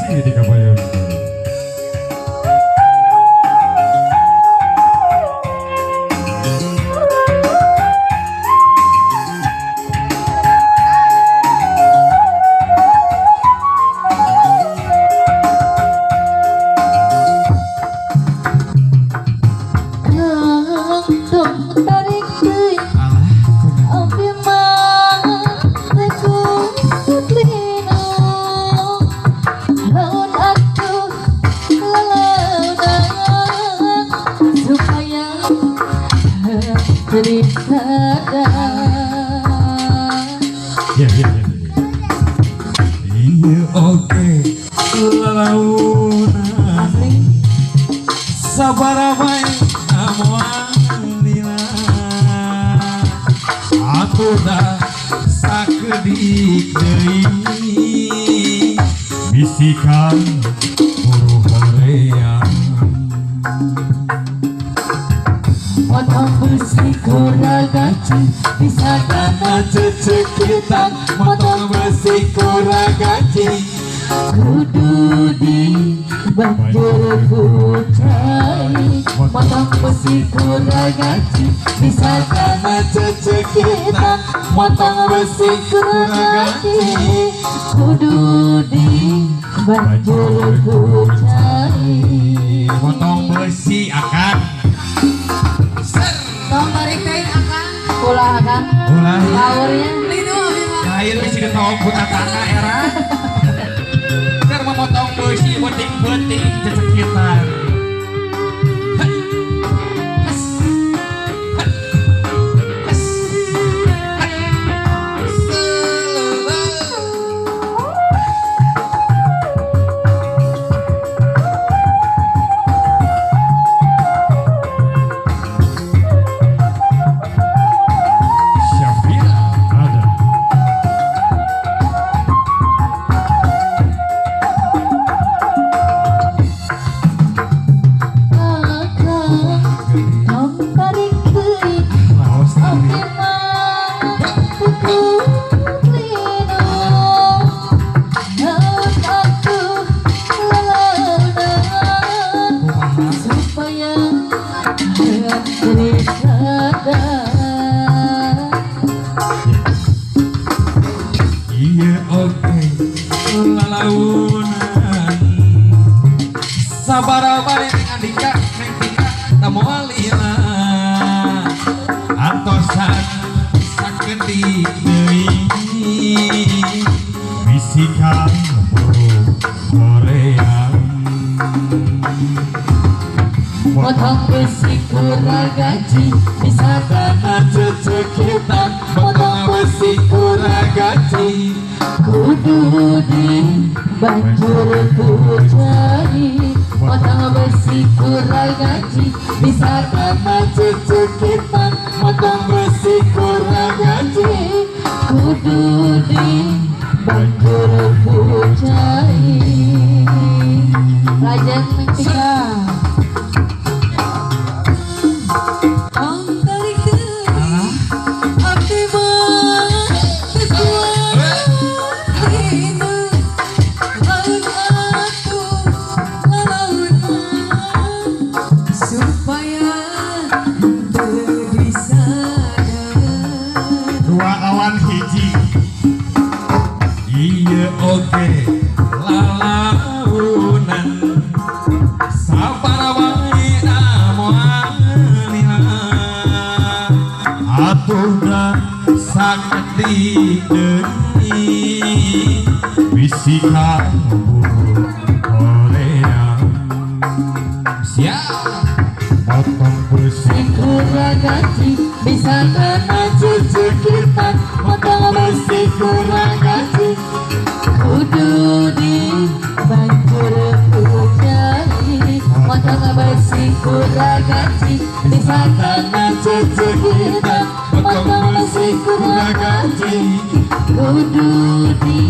Masih di Kapayun. Iya oke lalauna sabar bae amualina aku dah sakedik deui bisikan buru horeang Motong besi kuragaci bisa dana cecekitan. Motong besi kuragaci kudu di banjur kucai. Motong besi kuragaci bisa dana cecekitan. Motong besi kuragaci kudu di banjur kucai. Motong besi akan Tong bariktein akan Ulah kan ulah laurnya Lidu abimah lain besi ditong putar tanah era ker memotong besi beting-beting cecekitan. Iya oke lalaunan sabar bae neng Andika neng Tika tamoal lila antosan sakedik deui bisikan buru horeang Motong besi kuragaci bisa dana cecekitan. motong besi kuragaci kudu di banjur kucai. Motong besi kuragaci bisa dana cecekitan. Motong besi kuragaci kudu di banjur kucai. Lajeng tiga Tong bariktein abimah kesuara Lidu laun atuh lalauna supaya teu sadar. dua awan hiji iya oke lalaunan sabar bae amoalina atuh da sakedik deui bisikan buru horeang siap motong besi kuragaci bisa dana cecekitan. Motong besi kuragaci kudu di banjur kucai. Motong besi kuragaci bisa dana cecekitan. Motong besi kuragaci kudu di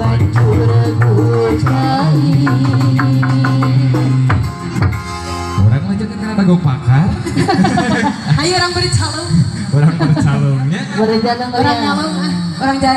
banjur kucai. orang lanjutkan karena gue pakar Ayo orang beri calung orang bercalonnya Berjalan orang nyalung orang jalan